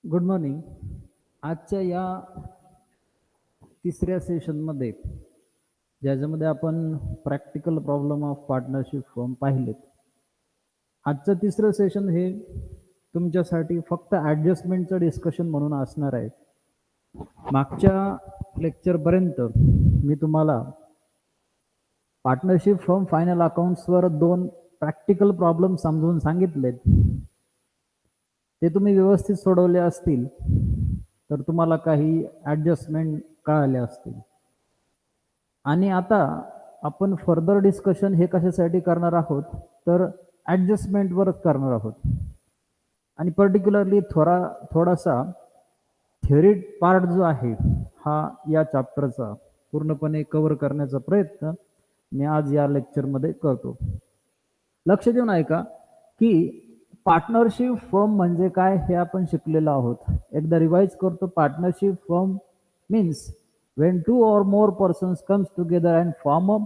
Good morning. आजच्या या तिसऱ्या सेशनमध्ये ज्याच्यामध्ये आपण practical problem of partnership form पाहिलेत. आजचं तिसरं सेशन हे तुमच्यासाठी फक्त ॲडजस्टमेंटचं डिस्कशन म्हणून असणार आहे. मागच्या लेक्चरपर्यंत मी तुम्हाला पार्टनरशिप फॉर्म फायनल अकाउंट्सवर 2 प्रॅक्टिकल प्रॉब्लेम समजून सांगितलेत. ते तुम्ही व्यवस्थित सोडवले असतील तर तुम्हाला काही ॲडजस्टमेंट कळाले असतील. आणि आता आपण फर्दर डिस्कशन हे कशासाठी करणार आहोत तर ॲडजस्टमेंटवरच करणार आहोत. आणि पर्टिक्युलरली थोडासा थेअरी पार्ट जो आहे हा या चॅप्टरचा पूर्णपणे कव्हर करण्याचा प्रयत्न मी आज या लेक्चरमध्ये करतो. लक्ष देऊन ऐका की पार्टनरशिप फर्म म्हणजे काय हे आपण शिकलेलो आहोत. एकदा रिवाइज करतो. Partnership firm means when two or more persons comes together and form a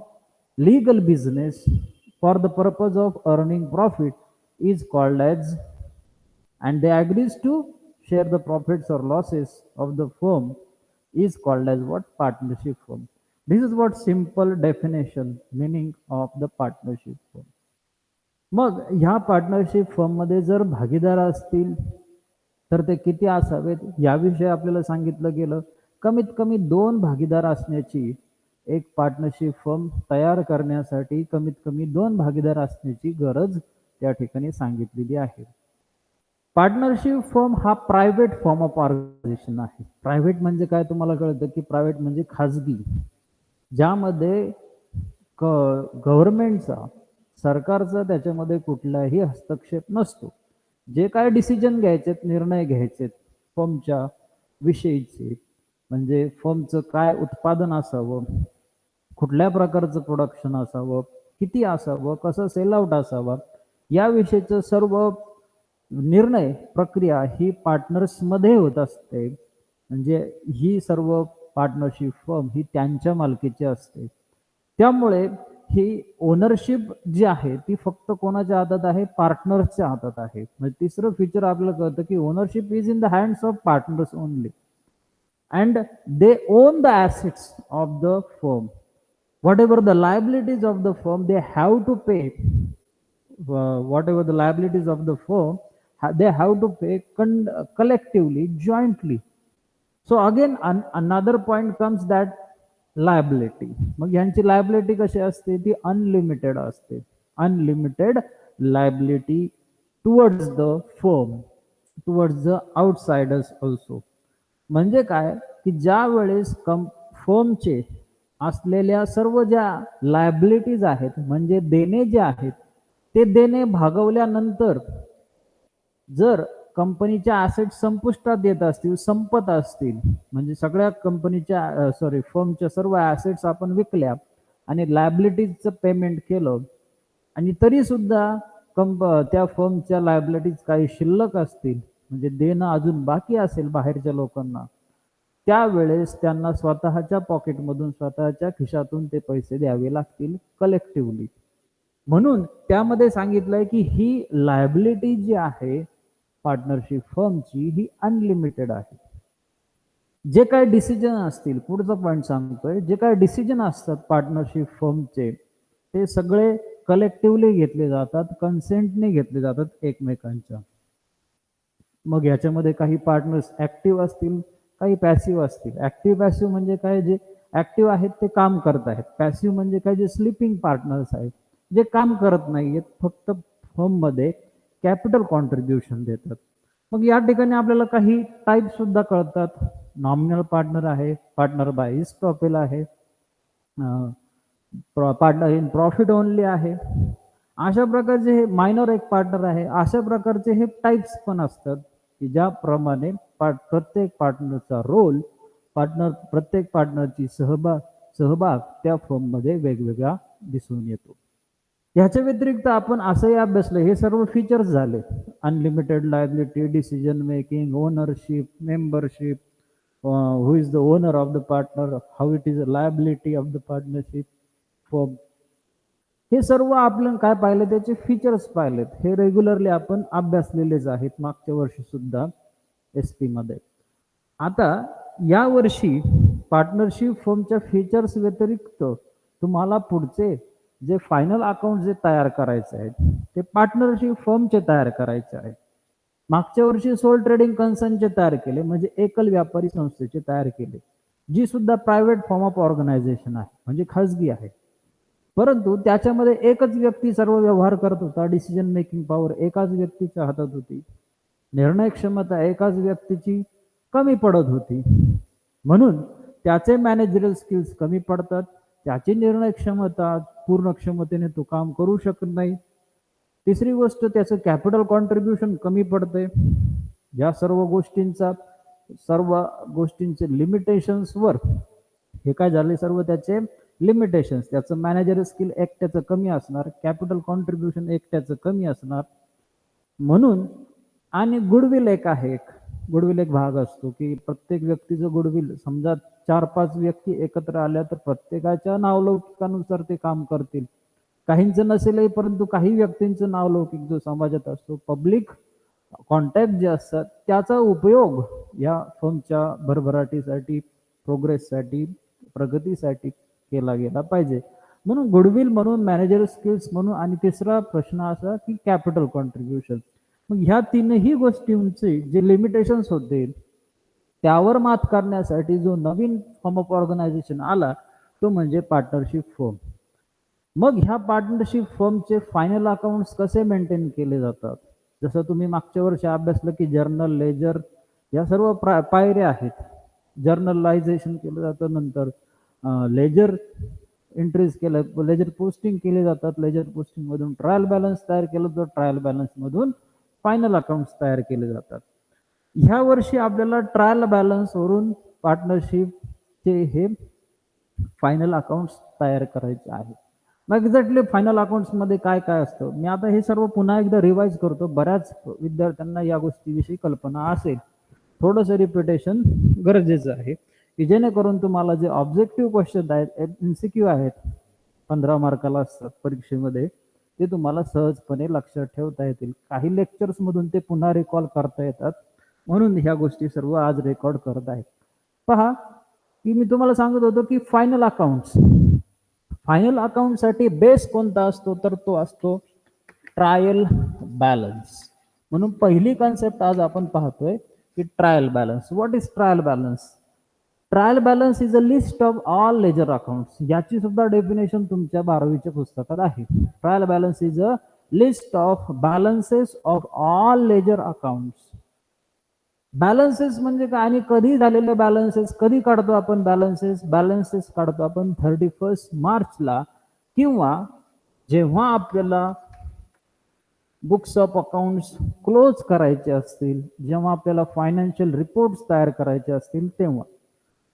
legal business for the purpose of earning profit is called as, and they agrees to share the profits or losses of the firm is called as what? Partnership firm. This is what simple definition meaning of the partnership firm. मग ह्या partnership फर्ममध्ये जर भागीदार असतील तर ते किती असावेत याविषयी आपल्याला सांगितलं गेलं. कमीत कमी 2 भागीदार असण्याची एक पार्टनरशिप फर्म तयार करण्यासाठी कमीत कमी 2 भागीदार असण्याची गरज त्या ठिकाणी सांगितलेली आहे. पार्टनरशिप फर्म हा प्रायव्हेट फॉर्म ऑफ ऑर्गनायझेशन आहे. प्रायव्हेट म्हणजे काय तुम्हाला कळतं की प्रायव्हेट म्हणजे खाजगी, ज्यामध्ये गव्हर्नमेंटचा सरकारचा त्याच्यामध्ये कुठलाही हस्तक्षेप नसतो. जे काय डिसिजन घ्यायचेत, निर्णय घ्यायचेत फर्मच्या विषयीचे, म्हणजे फर्मचं काय उत्पादन असावं, कुठल्या प्रकारचं प्रोडक्शन असावं, किती असावं, कसं सेल आउट असावं, याविषयीचं सर्व निर्णय प्रक्रिया ही पार्टनर्समध्ये होत असते. म्हणजे ही सर्व पार्टनरशिप फर्म ही त्यांच्या मालकीची असते. त्यामुळे ही ओनरशिप जी आहे ती फक्त कोणाच्या हातात आहे? पार्टनर्सच्या हातात आहे. म्हणजे तिसरं फीचर आपल्याला कळतं की ownership is in the hands of partners only and they own the assets of the firm. Whatever the liabilities of the firm, they have to pay. Whatever the liabilities of the firm, they have to pay collectively, jointly. So again, another point comes that liability. मग यांची liability कशी असते? ती unlimited असते. Unlimited liability towards the firm, towards the outsiders also. म्हणजे काय की ज्या वेळेस फर्मचे असलेल्या सर्व ज्या लायबिलिटीज आहेत, म्हणजे देणे जे आहेत, ते देणे भागवल्यानंतर जर कंपनीच्या ॲसेट संपुष्टात येत असतील, संपत असतील, म्हणजे सगळ्या कंपनीच्या फर्मच्या सर्व ॲसेट्स आपण विकल्या आणि लायबिलिटीजचं पेमेंट केलं आणि तरीसुद्धा त्या फर्मच्या लायबिलिटीज काही शिल्लक असतील, म्हणजे देणं अजून बाकी असेल बाहेरच्या लोकांना, त्यावेळेस त्यांना स्वतःच्या पॉकेटमधून, स्वतःच्या खिशातून ते पैसे द्यावे लागतील कलेक्टिव्हली. म्हणून त्यामध्ये सांगितलंय की ही लायबिलिटी जी आहे पार्टनरशिप फर्मची ही अनलिमिटेड आहे. जे काय डिसिजन असतील, पुढचा पॉईंट सांगतोय, जे काय डिसिजन असतात पार्टनरशिप फर्मचे ते सगळे कलेक्टिव्हली घेतले जातात, कन्सेंटने घेतले जातात एकमेकांच्या. मग याच्यामध्ये काही पार्टनर्स ऍक्टिव्ह असतील, काही पॅसिव्ह असतील. ऍक्टिव्ह पॅसिव्ह म्हणजे काय? जे ऍक्टिव्ह आहेत ते काम करत आहेत. पॅसिव्ह म्हणजे काय? जे स्लीपिंग पार्टनर्स आहेत, जे काम करत नाहीयेत, फक्त फर्ममध्ये कॅपिटल कॉन्ट्रीब्युशन देतात. मग या ठिकाणी आपल्याला काही टाईप सुद्धा कळतात. नॉमिनल पार्टनर आहे, पार्टनर बाय इस्टॉपेल आहे, पार्टनर इन प्रॉफिट ओनली आहे. अशा प्रकारचे हे मायनर एक पार्टनर आहे. अशा प्रकारचे हे टाईप्स पण असतात की ज्याप्रमाणे प्रत्येक पार्टनरचा रोल, प्रत्येक पार्टनरची सहभाग त्या फर्ममध्ये वेगवेगळा दिसून येतो. ह्याच्या व्यतिरिक्त आपण असंही अभ्यासलं, हे सर्व फीचर्स झाले. Unlimited liability, decision making, ownership, membership, who is the owner of the partner, how it is a liability of the partnership firm. हे सर्व आपण काय पाहिलं? त्याचे फीचर्स पाहिलेत. हे रेग्युलरली आपण अभ्यासलेलेच आहेत. मागच्या वर्षी सुद्धा SP मध्ये. आता यावर्षी पार्टनरशिप फर्मच्या फीचर्स व्यतिरिक्त तुम्हाला पुढचे जे फायनल अकाउंट जे तयार करायचे आहेत ते पार्टनरशिप फर्मचे तयार करायचे आहेत. मागच्या वर्षी सोल ट्रेडिंग कन्सर्नचे तयार केले, म्हणजे एकल व्यापारी संस्थेचे तयार केले, जी सुद्धा प्रायव्हेट फॉर्म ऑफ ऑर्गनायझेशन आहे, म्हणजे खाजगी आहे. परंतु त्याच्यामध्ये एकच व्यक्ती सर्व व्यवहार करत होता. डिसिजन मेकिंग पॉवर एकाच व्यक्तीच्या हातात होती. निर्णय क्षमता एकाच व्यक्तीची कमी पडत होती. म्हणून त्याचे मॅनेजरल स्किल्स कमी पडतात. त्याची निर्णय क्षमता पूर्ण क्षमतेने तो काम करू शकत नाही. तिसरी गोष्ट, त्याचं कॅपिटल कॉन्ट्रीब्युशन कमी पडते. या सर्व गोष्टींचे लिमिटेशन्सवर हे काय झाले, सर्व त्याचे लिमिटेशन्स, त्याचं मॅनेजर स्किल एकट्याचं कमी असणार, कॅपिटल कॉन्ट्रीब्युशन एकट्याचं कमी असणार. म्हणून आणि गुडविल एक आहे, गुडविल एक भाग असतो की प्रत्येक व्यक्तीचं गुडविल, समजा 4-5 व्यक्ती एकत्र आल्या तर प्रत्येकाच्या नावलौकिकानुसार ते काम करतील. काहींचं नसेलही, परंतु काही व्यक्तींचं नावलौकिक जो समाजात असतो, पब्लिक कॉन्टॅक्ट जे असतात, त्याचा उपयोग या फर्मच्या भरभराटीसाठी, प्रोग्रेससाठी, प्रगतीसाठी केला गेला पाहिजे. म्हणून गुडविल म्हणून, मॅनेजर स्किल्स म्हणून, आणि तिसरा प्रश्न असा की कॅपिटल कॉन्ट्रीब्युशन. मग ह्या तीनही गोष्टींचे जे लिमिटेशन्स होते त्यावर मात करण्यासाठी जो नवीन फॉर्म ऑफ ऑर्गनायझेशन आला तो म्हणजे पार्टनरशिप फर्म. मग ह्या पार्टनरशिप फर्मचे फायनल अकाउंट्स कसे मेंटेन केले जातात, जसं तुम्ही मागच्या वर्षी अभ्यासलं की जर्नल, लेजर, या सर्व पायऱ्या आहेत. जर्नलायझेशन केलं जातं, नंतर लेजर एंट्रीज केलं, लेजर पोस्टिंग केले जातात, लेजर पोस्टिंग मधून ट्रायल बॅलन्स तयार केलं जातं, ट्रायल बॅलन्स मधून फायनल अकाउंट्स तयार केले जातात. ह्या वर्षी आपल्याला ट्रायल बॅलन्स वरून पार्टनरशिपचे हे फायनल अकाउंट्स तयार करायचे आहे. मग एक्झॅक्टली फायनल अकाउंट्स मध्ये काय काय असतं, मी आता हे सर्व पुन्हा एकदा रिवाइज करतो. बऱ्याच विद्यार्थ्यांना या गोष्टीविषयी कल्पना असेल, थोडंसं रिपिटेशन गरजेचं आहे की जेणेकरून तुम्हाला जे ऑब्जेक्टिव्ह क्वेश्चन आहेत, MCQ आहेत, 15 मार्काला असतात परीक्षेमध्ये, ते तुम्हाला सहजपणे लक्षात ठेवता येतील. काही लेक्चर्स मधून ते पुन्हा रिकॉल करता येतात, म्हणून ह्या गोष्टी सर्व आज रेकॉर्ड करत आहेत. पहा की मी तुम्हाला सांगत होतो की फायनल अकाउंटसाठी बेस कोणता असतो, तर तो असतो ट्रायल बॅलन्स. म्हणून पहिली कन्सेप्ट आज आपण पाहतोय की trial balance. What is trial balance? Trial balance is a list of all ledger accounts. याची सुद्धा डेफिनेशन तुमच्या 12वीच्या पुस्तकात आहे. Trial balance is a list of balances of all ledger accounts. Balances म्हणजे काय आणि कधी झालेले बॅलन्सेस, कधी काढतो आपण बॅलन्सेस काढतो आपण 31 मार्चला, किंवा जेव्हा आपल्याला बुक्स ऑफ अकाउंट्स क्लोज करायचे असतील, जेव्हा आपल्याला फायनान्शियल रिपोर्ट्स तयार करायचे असतील तेव्हा.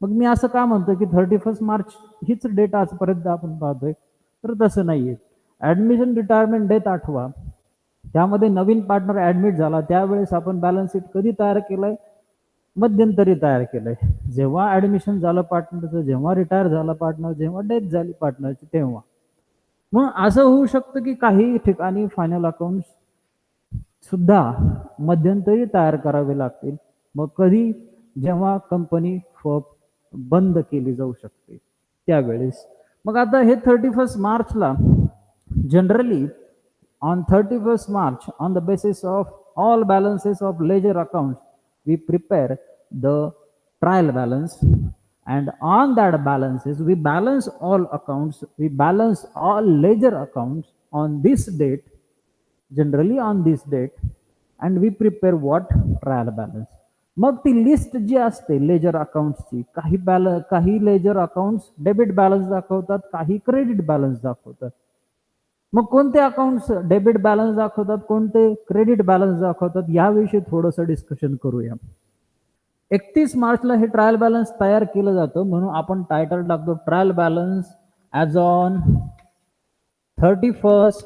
मग मी असं का म्हणतो की 31 मार्च हीच डेट आजपर्यंत आपण पाहतोय, तर तसं नाहीये. ऍडमिशन, रिटायरमेंट, डेथ आठवा, त्यामध्ये नवीन पार्टनर ऍडमिट झाला त्यावेळेस आपण बॅलन्स शीट कधी तयार केलंय, मध्यंतरी तयार केलंय. जेव्हा ऍडमिशन झालं पार्टनरचं, जेव्हा रिटायर झाला पार्टनर, जेव्हा डेथ झाली पार्टनरची तेव्हा. मग असं होऊ शकतं की काही ठिकाणी फायनल अकाउंट्स सुद्धा मध्यंतरी तयार करावे लागतील. मग कधी, जेव्हा कंपनी बंद केली जाऊ शकते त्यावेळेस. मग आता हे 31 मार्चला generally on 31st March, on the basis of all balances of ledger accounts, we prepare the trial balance, and on that balances we balance all accounts, we balance all ledger accounts on this date, generally on this date, and we prepare what? Trial balance. मग ती list जी असते ledger अकाउंट्सची, काही ledger accounts debit balance दाखवतात, काही credit balance दाखवतात. मग कोणते accounts debit balance दाखवतात, कोणते क्रेडिट बॅलन्स दाखवतात, याविषयी थोडंसं डिस्कशन करूया. 31 मार्चला हे ट्रायल बॅलन्स तयार केलं जातं, म्हणून आपण टायटल टाकतो trial balance as on 31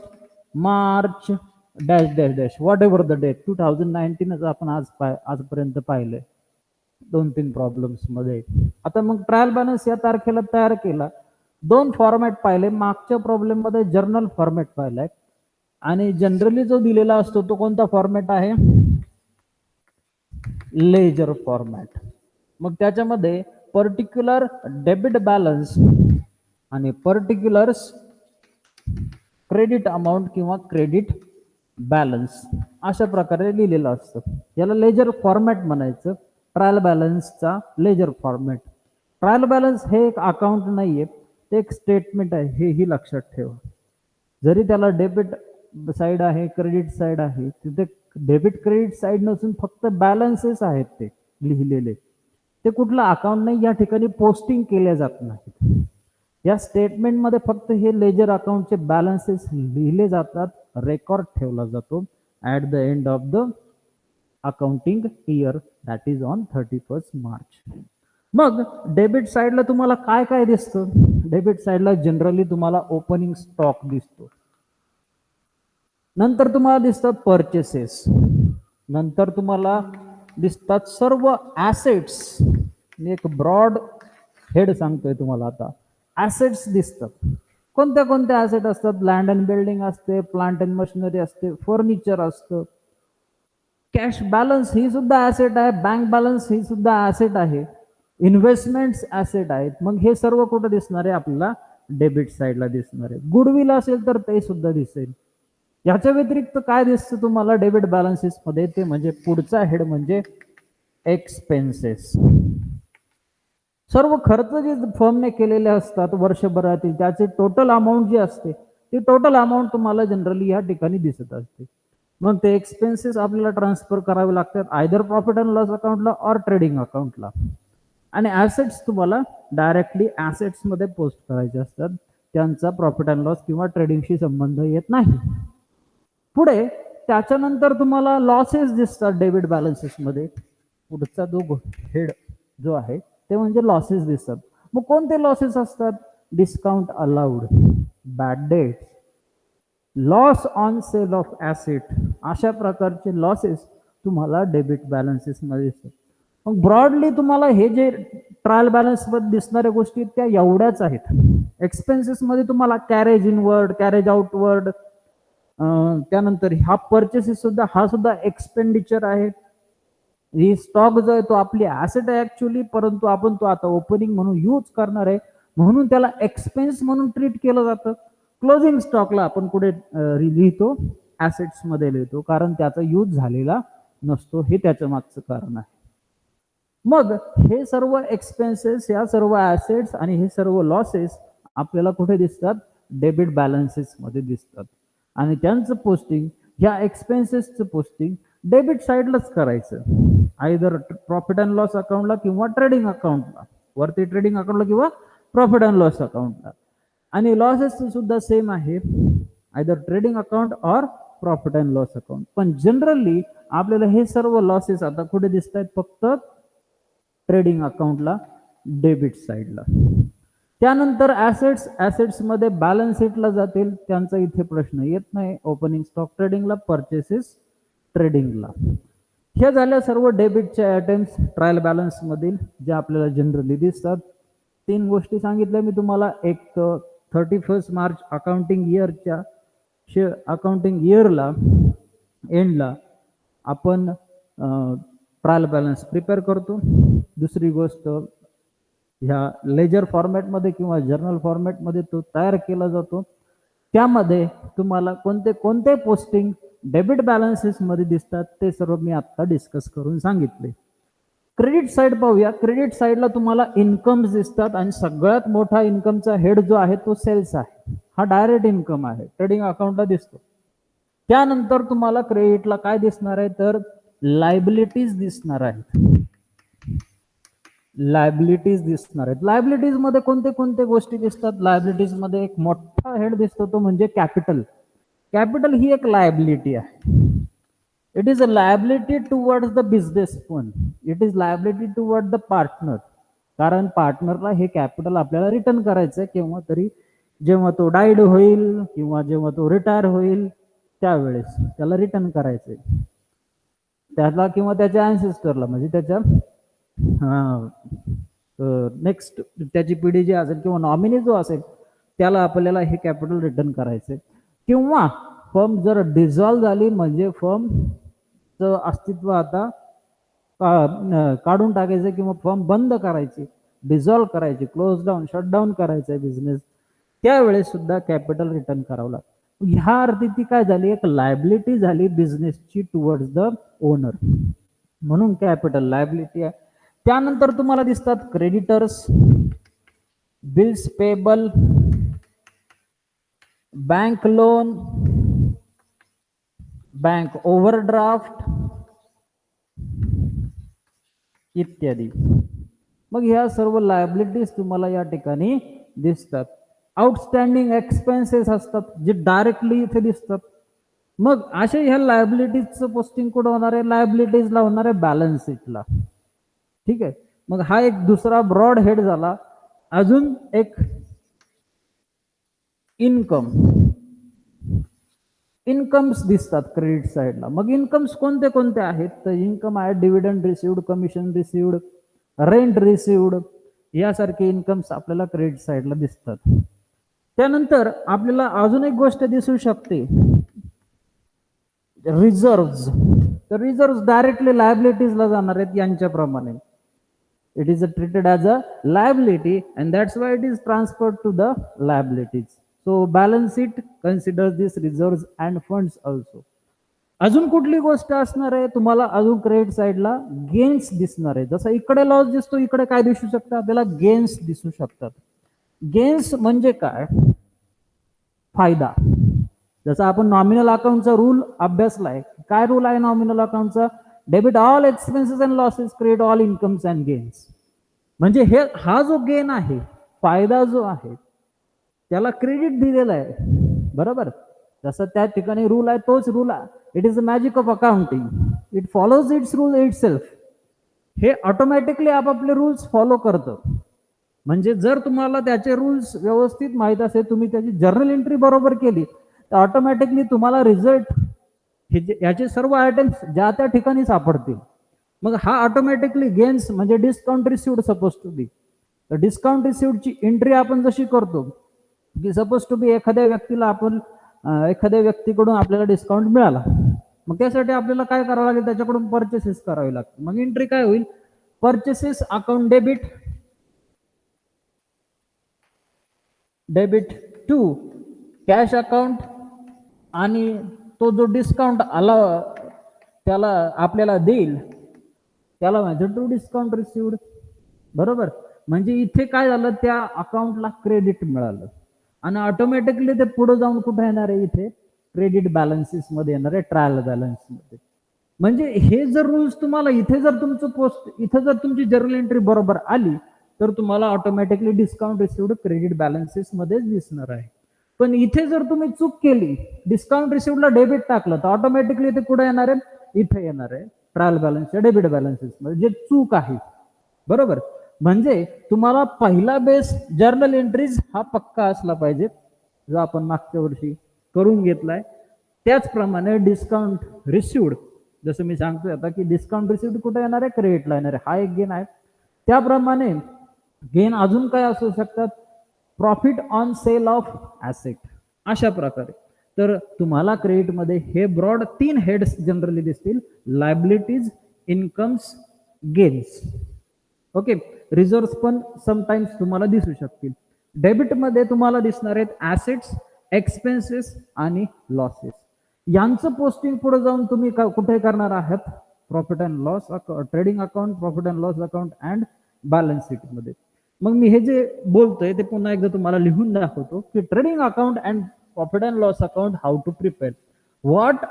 March dash dash dash, whatever the date, 2019 आपण आजपर्यंत पाहिलंय 2-3 प्रॉब्लेम्स मध्ये. आता मग ट्रायल बॅलन्स या तारखेला तयार केला. 2 फॉर्मॅट पाहिले. मागच्या प्रॉब्लेम मध्ये जर्नल फॉर्मॅट पाहिलाय, आणि जनरली जो दिलेला असतो तो कोणता फॉर्मॅट आहे? Ledger format. मग त्याच्यामध्ये पर्टिक्युलर डेबिट बॅलन्स आणि पर्टिक्युलर्स क्रेडिट अमाऊंट किंवा क्रेडिट बॅलन्स अशा प्रकारे लिहिलेलं असतं. याला लेजर फॉर्मॅट म्हणायचं. ट्रायल बॅलन्सचा लेजर फॉर्मॅट. ट्रायल बॅलन्स हे एक अकाउंट नाहीये, ते एक स्टेटमेंट आहे, हेही लक्षात ठेवा. जरी त्याला डेबिट साईड आहे, क्रेडिट साईड आहे, तिथे डेबिट क्रेडिट साईड नसून फक्त बॅलन्सेस आहेत ते लिहिलेले. ते कुठलं अकाउंट नाही, या ठिकाणी पोस्टिंग केल्या जात नाहीत. या स्टेटमेंटमध्ये फक्त हे लेजर अकाउंटचे बॅलन्सेस लिहिले जातात, रेकॉर्ड ठेवला जातो at the end of the accounting year, that is on 31 March. मग डेबिट साईडला तुम्हाला काय काय दिसतं? डेबिट साईडला जनरली तुम्हाला ओपनिंग स्टॉक दिसतो. नंतर तुम्हाला दिसतात परचेसेस. नंतर तुम्हाला दिसतात सर्व ॲसेट्स. मी एक ब्रॉड हेड सांगतोय तुम्हाला आता. ॲसेट्स दिसतात. कोणत्या कोणत्या ॲसेट असतात? लँड अँड बिल्डिंग असते, प्लांट अँड मशिनरी असते, फर्निचर असतं. कॅश बॅलन्स ही सुद्धा ॲसेट आहे, बँक बॅलन्स ही सुद्धा ॲसेट आहे, इन्व्हेस्टमेंट्स ॲसेट आहेत. मग हे सर्व कुठं दिसणार आहे? आपल्याला डेबिट साईडला दिसणार आहे. गुडविल असेल तर ते सुद्धा दिसेल. याच्या व्यतिरिक्त काय दिसतं तुम्हाला डेबिट बॅलन्सेस मध्ये? ते म्हणजे पुढचा हेड म्हणजे एक्सपेन्सेस. सर्व खर्च जे फर्मने केलेले असतात वर्षभरातील, त्याचे टोटल अमाऊंट जी असते, ती टोटल अमाऊंट तुम्हाला जनरली या ठिकाणी दिसत असते. मग ते एक्सपेन्सेस आपल्याला ट्रान्सफर करावे लागतात आयदर प्रॉफिट अँड लॉस अकाउंटला और ट्रेडिंग अकाउंटला. आणि ॲसेट्स तुम्हाला डायरेक्टली ॲसेट्समध्ये पोस्ट करायचे असतात, त्यांचा प्रॉफिट अँड लॉस किंवा ट्रेडिंगशी संबंध येत नाही. पुढे त्याच्यानंतर तुम्हाला लॉसेस दिसतात डेबिट बॅलन्सेसमध्ये. पुढचा जो हेड जो आहे ते म्हणजे लॉसेस दिसतात. मग कोणते लॉसेस असतात? Discount allowed, bad debt, loss on sale of asset, अशा प्रकारचे लॉसेस तुम्हाला डेबिट बॅलन्सेसमध्ये दिसतात. मग ब्रॉडली तुम्हाला हे जे ट्रायल बॅलन्समध्ये दिसणाऱ्या गोष्टी त्या एवढ्याच आहेत. एक्सपेन्सेसमध्ये तुम्हाला कॅरेज इनवर्ड, कॅरेज आउटवर्ड, त्यानंतर हा परचेसेस सुद्धा, हा सुद्धा एक्सपेंडिचर आहे. ही स्टॉक जो आहे तो आपली ॲसेट आहे ऍक्च्युली, परंतु आपण तो आता ओपनिंग म्हणून यूज करणार आहे, म्हणून त्याला एक्सपेन्स म्हणून ट्रीट केलं जातं. क्लोजिंग स्टॉकला आपण कुठे लिहितो? ॲसेट्स मध्ये लिहितो, कारण त्याचा यूज झालेला नसतो. हे त्याच्या मागचं कारण आहे. मग हे सर्व एक्सपेन्सेस, या सर्व ॲसेट्स आणि हे सर्व लॉसेस आपल्याला कुठे दिसतात? डेबिट बॅलन्सेस मध्ये दिसतात. आणि त्यांचं पोस्टिंग, ह्या एक्सपेन्सेसचं पोस्टिंग डेबिट साईडलाच करायचं, आयदर प्रॉफिट अँड लॉस अकाउंटला किंवा ट्रेडिंग अकाउंटला, वरती ट्रेडिंग अकाउंटला किंवा प्रॉफिट अँड लॉस अकाउंटला. आणि लॉसेस सुद्धा सेम आहे, आयदर ट्रेडिंग अकाउंट और प्रॉफिट अँड लॉस अकाउंट. पण जनरली आपल्याला हे सर्व लॉसेस आता कुठे दिसत आहेत? फक्त ट्रेडिंग अकाउंटला, डेबिट साईडला. त्यानंतर ॲसेट्स मध्ये बॅलन्स शीटला जातील, त्यांचा इथे प्रश्न येत नाही. ओपनिंग स्टॉक ट्रेडिंगला, परचेसेस ट्रेडिंगला. हे झाल्या सर्व डेबिटचे आयटम्स ट्रायल बॅलन्स मधील जे आपल्याला जनरली दिसतात. 3 गोष्टी सांगितल्या मी तुम्हाला. एक 31 मार्च अकाउंटिंग इयरला एंडला आपण ट्रायल बॅलन्स प्रिपेअर करतो. दुसरी गोष्ट, ह्या लेजर फॉर्मॅटमध्ये किंवा जर्नल फॉर्मॅटमध्ये तो तयार केला जातो. त्यामध्ये तुम्हाला कोणते कोणते पोस्टिंग डेबिट बॅलन्सेस मध्ये दिसतात ते सर्व मी आता डिस्कस करून सांगितले. क्रेडिट साईड पाहूया. क्रेडिट साईडला तुम्हाला इन्कम्स दिसतात आणि सगळ्यात मोठा इन्कमचा हेड जो आहे तो सेल्स आहे. हा डायरेक्ट इन्कम आहे, ट्रेडिंग अकाउंटला दिसतो. त्यानंतर तुम्हाला क्रेडिटला काय दिसणार आहे? तर लायबिलिटीज दिसणार आहेत. लायबिलिटीज दिसणार आहेत. लायबिलिटीज मध्ये कोणते कोणते गोष्टी दिसतात? लायबिलिटीज मध्ये एक मोठा हेड दिसतो, तो म्हणजे कॅपिटल. कॅपिटल ही एक लायबिलिटी आहे. It is a liability towards the business fund, it is liability toward the partner. कारण पार्टनरला हे कॅपिटल आपल्याला रिटर्न करायचं आहे केव्हा तरी, जेव्हा तो डाईड होईल किंवा जेव्हा तो रिटायर होईल त्यावेळेस त्याला रिटर्न करायचंय त्याला किंवा त्याच्या अँसेस्टरला, म्हणजे त्याच्या नेक्स्ट त्याची पिढी जी असेल किंवा नॉमिनी जो असेल त्याला आपल्याला हे कॅपिटल रिटर्न करायचंय. किंवा फर्म जर डिझॉल्व झाली म्हणजे फर्मचं अस्तित्व आता काढून टाकायचे किंवा फर्म बंद करायची, डिझॉल्व करायची, क्लोज डाऊन, शटडाऊन करायचा बिझनेस, त्यावेळेस सुद्धा कॅपिटल रिटर्न करावं लागतं. ह्या अर्थी ती काय झाली, एक लायबिलिटी झाली बिझनेसची टुवर्ड्स द ओनर, म्हणून कॅपिटल लायबिलिटी आहे. त्यानंतर तुम्हाला दिसतात creditors, bills payable, bank loan, bank overdraft इत्यादी. मग ह्या सर्व लायबिलिटीज तुम्हाला या ठिकाणी दिसतात. आउटस्टँडिंग एक्सपेन्सेस असतात जे डायरेक्टली इथे दिसतात. मग असे ह्या लायबिलिटीजचं पोस्टिंग कुठं होणार आहे, लायबिलिटीजला होणार आहे बॅलन्स शीटला. ठीक आहे. मग हा एक दुसरा ब्रॉड हेड झाला. अजून एक इन्कम, इन्कम्स दिसतात क्रेडिट साइडला. मग इन्कम्स कोणते कोणते आहेत, तर इन्कम आहे dividend received, commission received, rent received, यासारखे इन्कम्स आपल्याला क्रेडिट साइडला दिसतात. त्यानंतर आपल्याला अजून एक गोष्ट दिसू शकते, रिझर्व्ह. तर रिझर्व्ह डायरेक्टली लायबिलिटीजला जाणार आहेत यांच्याप्रमाणे. It is treated as a liability and that's why it is transferred to the liabilities. So balance sheet considers this reserve and funds also. अजून कुठली गोष्ट असणार आहे तुम्हाला, अजून क्रेडिट साइडला गेन्स दिसणार आहे. जसं इकडे लॉस दिसतो, इकडे काय दिसू शकतं आपल्याला, गेन्स दिसू शकतात. गेन्स म्हणजे काय, फायदा. जसं आपण नॉमिनल अकाउंटचा रूल अभ्यासलाय, काय रूल आहे नॉमिनल अकाउंटचा, debit all expenses and losses, credit all incomes and gains. म्हणजे हा जो गेन आहे, फायदा जो आहे, त्याला क्रेडिट दिलेलं आहे, बरोबर. जसं त्या ठिकाणी रूल आहे तोच रूल आहे. It is the magic of accounting, it follows it's rule it self. हे ऑटोमॅटिकली आपापले रूल्स फॉलो करतं. म्हणजे जर तुम्हाला त्याचे रूल्स व्यवस्थित माहीत असेल, तुम्ही त्याची जर्नल एंट्री बरोबर केली, तर ऑटोमॅटिकली तुम्हाला रिझल्ट याचे सर्व आयटम्स ज्या त्या ठिकाणी सापडतील. मग हा ऑटोमॅटिकली गेन्स म्हणजे discount received suppose to be. तर डिस्काउंट रिसिव्डची एंट्री आपण जशी करतो की सपोज टू बी एखाद्या व्यक्तीकडून आपल्याला डिस्काउंट मिळाला, मग त्यासाठी आपल्याला काय करावं लागेल, त्याच्याकडून परचेसेस करावी लागते. मग एंट्री काय होईल, purchases account debit to cash account, आणि तो जो डिस्काउंट आला त्याला आपल्याला देईल त्याला म्हणजे टू डिस्काउंट रिसिव्ड, बरोबर. म्हणजे इथे काय झालं, त्या अकाउंटला क्रेडिट मिळालं आणि ऑटोमॅटिकली ते पुढे जाऊन कुठे येणार आहे, इथे क्रेडिट बॅलन्सेस मध्ये येणार आहे, ट्रायल बॅलन्स मध्ये. म्हणजे हे जर रूल्स तुम्हाला इथे जर तुमची जर्नल एंट्री बरोबर आली, तर तुम्हाला automatically discount received credit balances मध्येच दिसणार आहे. पण इथे जर तुम्ही चूक केली, डिस्काउंट रिसिव्डला डेबिट टाकलं, तर ऑटोमॅटिकली ते कुठे येणार आहे, इथे येणार आहे ट्रायल बॅलन्सच्या डेबिट बॅलन्सेस मध्ये, जे चूक आहे, बरोबर. म्हणजे तुम्हाला पहिला बेस जर्नल एंट्रीज हा पक्का असला पाहिजे, जो आपण मागच्या वर्षी करून घेतलाय. त्याचप्रमाणे डिस्काउंट रिसिव्ड, जसं मी सांगतोय आता की डिस्काउंट रिसिव्ड कुठे येणार आहे, क्रेडिटला येणार आहे, हा एक गेन आहे. त्याप्रमाणे गेन अजून काय असू शकतात, profit on sale of asset, अशा प्रकारे. तर तुम्हाला क्रेडिटमध्ये हे ब्रॉड 3 हेड्स जनरली दिसतील, liabilities, incomes, gains. Okay. Reserve पण समटाइम्स तुम्हाला दिसू शकतील. डेबिटमध्ये तुम्हाला दिसणार आहेत ऍसेट्स, एक्सपेन्सेस आणि लॉसेस. यांचं पोस्टिंग पुढे जाऊन तुम्ही कुठे करणार आहात, profit and loss trading account, profit and loss account and balance sheet मध्ये. मग मी हे जे बोलतोय ते पुन्हा एकदा तुम्हाला लिहून दाखवतो की trading account and profit and loss account, how to prepare, what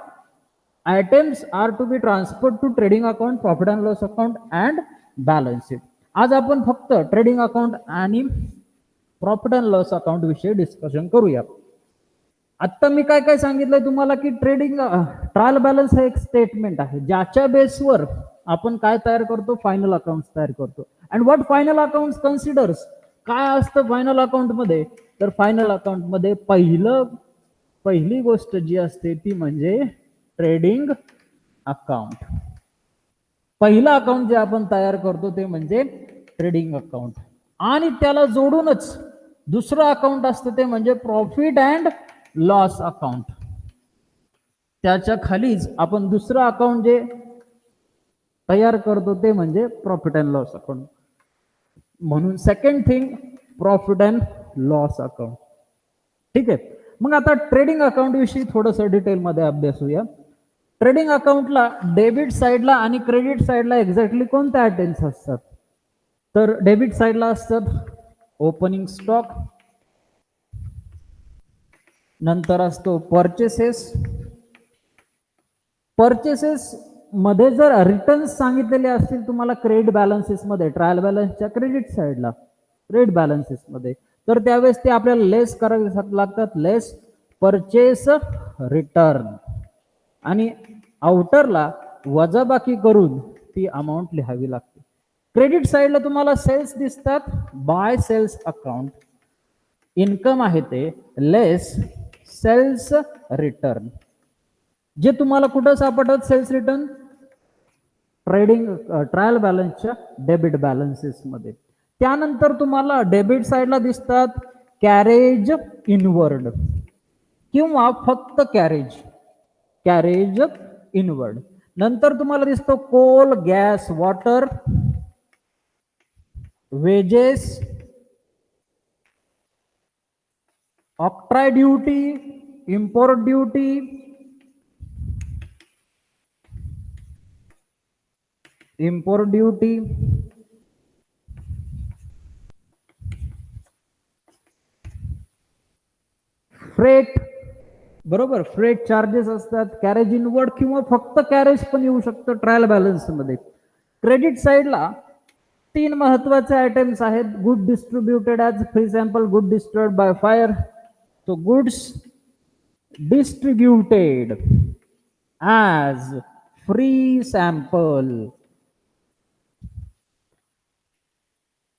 items are to be transferred to trading account, profit and loss account and balance sheet. आज आपण फक्त ट्रेडिंग अकाउंट आणि प्रॉफिट अँड लॉस अकाउंट विषयी discussion करूया. आता मी काय काय सांगितलंय तुम्हाला की ट्रायल बॅलन्स हे एक स्टेटमेंट आहे, ज्याच्या बेसवर आपण काय तयार करतो, फायनल अकाउंट तयार करतो. And what final account considers, काय असतं फायनल अकाउंट मध्ये, तर फायनल अकाउंट मध्ये पहिली गोष्ट जी असते ती म्हणजे ट्रेडिंग अकाउंट. पहिलं अकाउंट जे आपण तयार करतो ते म्हणजे ट्रेडिंग अकाउंट, आणि त्याला जोडूनच दुसरं अकाउंट असतं ते म्हणजे प्रॉफिट अँड लॉस अकाउंट. त्याच्या खालीच आपण दुसरं अकाउंट जे तयार करतो ते म्हणजे प्रॉफिट अँड लॉस अकाउंट. म्हणून second thing profit and loss account. ठीक आहे. मग आता ट्रेडिंग अकाउंट विषयी थोडस डिटेलमध्ये अभ्यासूया. ट्रेडिंग अकाउंटला डेबिट साईडला आणि क्रेडिट साईडला एक्झॅक्टली कोणत्या आयटम्स असतात? तर डेबिट साईडला असतात ओपनिंग स्टॉक, नंतर असतो परचेसेस. परचेसेस मध्ये जर रिटर्न्स सांगितलेले असतील तुम्हाला क्रेडिट बॅलन्सेस मध्ये, ट्रायल बॅलन्सच्या क्रेडिट साईडला क्रेडिट बॅलन्सेस मध्ये, तर त्यावेळेस ते आपल्याला लेस करावे लागतात, लेस परचेस रिटर्न, आणि आउटरला वजाबाकी करून ती अमाऊंट लिहावी लागते. क्रेडिट साईडला तुम्हाला सेल्स दिसतात, बाय सेल्स अकाउंट, इन्कम आहे ते लेस सेल्स रिटर्न. जे तुम्हाला कुठं सापडतात सेल्स रिटर्न? ट्रेडिंग ट्रायल बॅलन्सच्या डेबिट बॅलन्सेस मध्ये. त्यानंतर तुम्हाला डेबिट साईडला दिसतात कॅरेज इनवर्ड किंवा फक्त कॅरेज, कॅरेज इनवर्ड. नंतर तुम्हाला दिसतो coal, gas, water, wages, octroi duty, import duty, import duty, freight, बरोबर, फ्रेट चार्जेस असतात, कॅरेज इनवर्ड किंवा फक्त कॅरेज पण येऊ शकतं ट्रायल बॅलन्स मध्ये. क्रेडिट साईडला तीन महत्वाचे आयटम्स आहेत. Good distributed as free sample, good destroyed by fire. तो goods distributed as free sample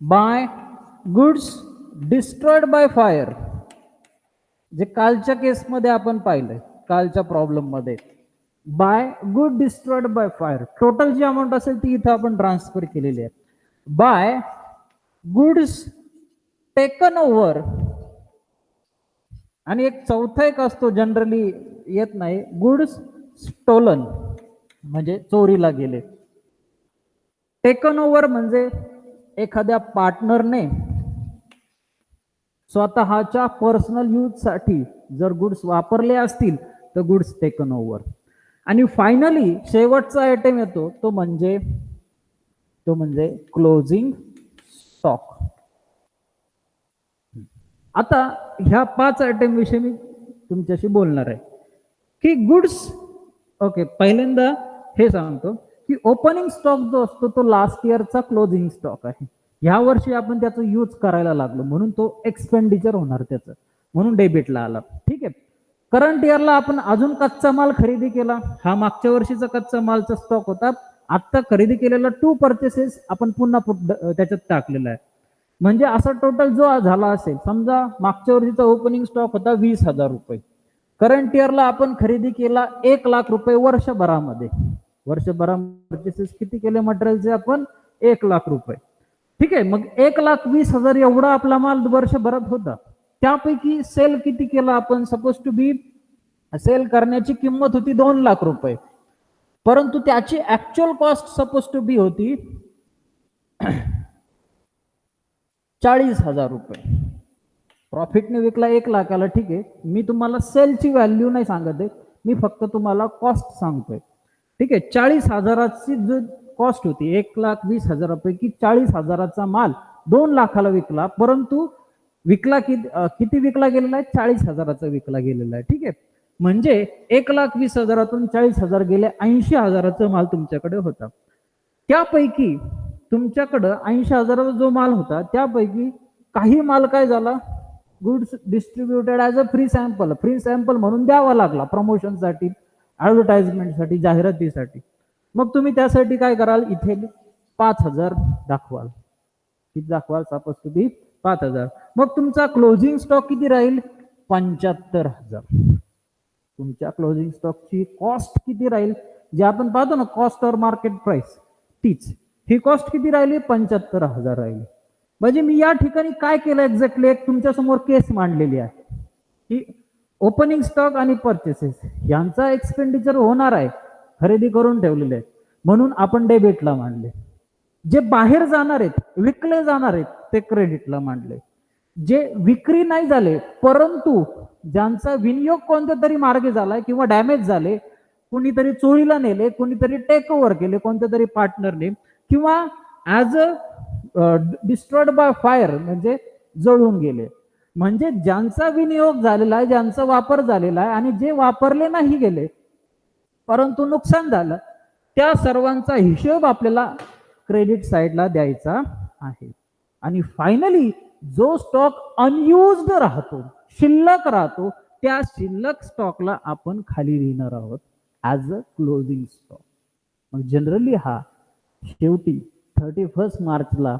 by goods destroyed by fire, जे कालच्या केसमध्ये आपण पाहिलंय, कालच्या प्रॉब्लेम मध्ये, by good destroyed by fire. Total जी अमाऊंट असेल ती इथं आपण ट्रान्सफर केलेली आहे. बाय गुड्स टेकन ओव्हर, आणि एक चौथा एक असतो जनरली येत नाही, गुड्स स्टोलन म्हणजे चोरीला गेले. टेकन ओव्हर म्हणजे एखाद्या पार्टनरने स्वतःच्या पर्सनल यूज साठी जर गुड्स वापरले असतील तर गुड्स टेकन ओव्हर. आणि फायनली शेवटचा आयटम येतो तो म्हणजे क्लोजिंग स्टॉक. आता ह्या 5 आयटम विषयी मी तुमच्याशी बोलणार आहे की गुड्स. ओके, पहिल्यांदा हे सांगतो की ओपनिंग स्टॉक जो असतो तो लास्ट इयरचा क्लोजिंग स्टॉक आहे. ह्या वर्षी आपण त्याचा यूज करायला लागलो म्हणून तो एक्सपेंडिचर होणार त्याचं, म्हणून डेबिटला आला. ठीक आहे. करंट इयरला आपण अजून कच्चा माल खरेदी केला, हा मागच्या वर्षीचा कच्चा मालचा स्टॉक होता. आता खरेदी केलेला 2 परचेसेस आपण पुन्हा त्याच्यात टाकलेला आहे. म्हणजे असा टोटल जो झाला असेल, समजा मागच्या वर्षीचा ओपनिंग स्टॉक होता 20,000 रुपये, करंट इयरला आपण खरेदी केला 1,00,000 रुपये वर्षभरामध्ये. वर्षभरामध्ये परचेसेस किती केले मटेरियलचे आपण? 1,00,000 रुपये. ठीक आहे. मग 1,20,000 एवढा आपला माल वर्षभरात होता. त्यापैकी सेल किती केला आपण? सपोज टू बी सेल करण्याची किंमत होती 2,00,000 रुपये, परंतु त्याची actual cost suppose to be होती 40,000 रुपये. प्रॉफिटने विकला 1,00,000ला. ठीक आहे, मी तुम्हाला सेलची व्हॅल्यू नाही सांगत आहे, मी फक्त तुम्हाला कॉस्ट सांगतोय. ठीक आहे. 40,000ची जो कॉस्ट होती, 1,20,000 पैकी 40,000चा माल 2,00,000ला विकला, परंतु विकला किती विकला गेलेला आहे? 40,000चा विकला गेलेला आहे. ठीक आहे. म्हणजे 1,20,000तून 40,000 गेले, 80,000चा माल तुमच्याकडे होता. त्यापैकी तुमच्याकडे 80,000चा जो माल होता त्यापैकी काही माल काय झाला? Goods distributed as a free sample, free sample म्हणून द्यावा लागला प्रमोशनसाठी, ॲडव्हर्टाइजमेंटसाठी, जाहिरातीसाठी. मग तुम्ही त्यासाठी काय कराल? इथे 5,000 दाखवाल. किती दाखवाल? Suppose to be 5,000. मग तुमचा क्लोजिंग स्टॉक किती राहील? 75,000. तुमच्या क्लोजिंग स्टॉकची कॉस्ट किती राहील? जे आपण पाहतो ना कॉस्ट ऑर मार्केट प्राइस, तीच ही कॉस्ट किती राहिली? 75,000 राहिली. म्हणजे मी या ठिकाणी काय केलं एक्झॅक्टली, एक तुमच्या समोर केस मांडलेली आहे की ओपनिंग स्टॉक आणि परचेसेस यांचा एक्सपेंडिचर होणार आहे, खरेदी करून ठेवलेले आहे. म्हणून आपण डेबिटला मांडले. जे बाहेर जाणार आहेत, विकले जाणार आहेत, ते क्रेडिटला मांडले. जे विक्री नाही झाले परंतु ज्यांचा विनियोग कोणत्या तरी मार्गे झालाय किंवा डॅमेज झाले, कोणीतरी चोरीला नेले, कोणीतरी टेक ओव्हर केले कोणत्या तरी पार्टनरने, किंवा as a destroyed by fire म्हणजे जळून गेले, म्हणजे ज्यांचा विनियोग झालेला आहे, ज्यांचा वापर झालेला आहे आणि जे वापरले नाही गेले परंतु नुकसान झालं, त्या सर्वांचा हिशोब आपल्याला क्रेडिट साईडला द्यायचा आहे. आणि फायनली जो स्टॉक अनयुज्ड राहतो, शिल्लक राहतो, त्या शिल्लक स्टॉकला आपण खाली लिहिणार आहोत ऍज अ क्लोजिंग स्टॉक. मग जनरली हा शेवटी 31 मार्चला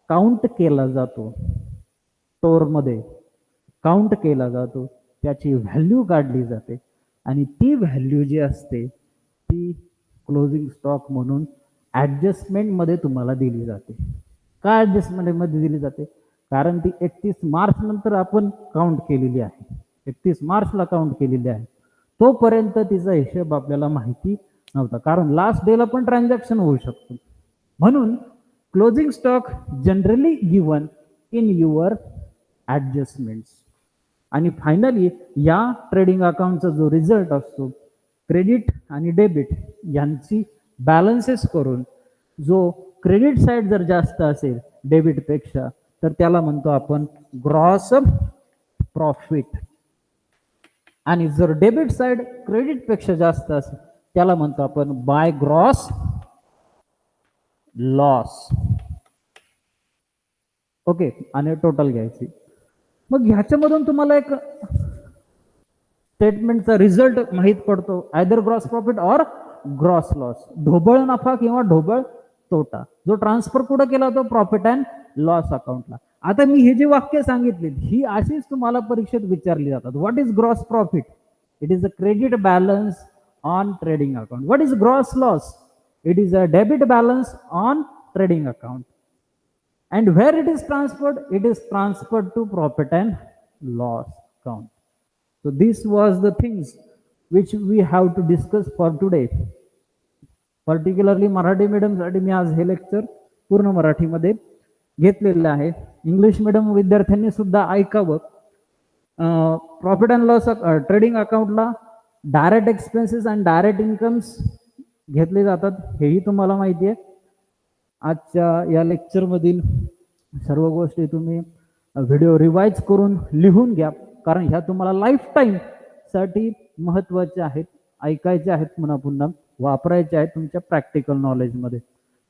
काउंट केला जातो, स्टोअरमध्ये काउंट केला जातो, त्याची व्हॅल्यू काढली जाते आणि ती व्हॅल्यू जी असते ती क्लोजिंग स्टॉक म्हणून ऍडजस्टमेंट मध्ये तुम्हाला दिली जाते. काय ऍडजस्टमेंट मध्ये दिली जाते? कारण ती 31 मार्च नंतर आपण काउंट केलेली आहे, 31 मार्चला काउंट केलेली आहे. तोपर्यंत तिचा हिशोब आपल्याला माहिती नव्हता, कारण लास्ट डेला पण ट्रान्झॅक्शन होऊ शकतो. म्हणून closing stock generally given in your adjustments. आणि फायनली या ट्रेडिंग अकाउंटचा जो रिझल्ट असतो, क्रेडिट आणि डेबिट यांची बॅलन्सेस करून जो क्रेडिट साईड जर जास्त असेल डेबिट पेक्षा, तर त्याला म्हणतो आपण ग्रॉस प्रॉफिट. आणि जर डेबिट साईड क्रेडिट पेक्षा जास्त असेल त्याला म्हणतो आपण बाय ग्रॉस लॉस. ओके, आणि टोटल घ्यायची. मग ह्याच्यामधून तुम्हाला एक स्टेटमेंटचा रिझल्ट माहित पडतो, आयदर ग्रॉस प्रॉफिट और ग्रॉस लॉस, ढोबळ नफा किंवा ढोबळ तोटा, जो ट्रान्सफर कुठे केला होता प्रॉफिट अँड लॉस अकाउंटला. आता मी हे जे वाक्य सांगितले ही अशीच तुम्हाला परीक्षेत विचारली जातात. What is gross profit? It is a credit balance on trading account. What is gross loss? It is a debit balance on trading account. And where it is transferred? It is transferred to profit and loss account. So this was the things which we have to discuss for today. Particularly Marathi medium साठी मी आज हे lecture पूर्ण मराठीमध्ये घेतलेलं आहे. English medium विद्यार्थ्यांनी सुद्धा ऐकावं. प्रॉफिट अँड लॉस ट्रेडिंग अकाउंटला direct expenses and direct incomes घेतले जातात, हेही तुम्हाला माहिती आहे. आजच्या या लेक्चरमधील सर्व गोष्टी तुम्ही व्हिडिओ रिवाइज करून लिहून घ्या, कारण ह्या तुम्हाला लाईफ टाईम साठी महत्त्वाच्या आहेत, ऐकायच्या आहेत, पुन्हा पुन्हा वापरायच्या आहेत तुमच्या प्रॅक्टिकल नॉलेजमध्ये.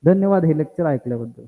धन्यवाद हे लेक्चर ऐकल्याबद्दल.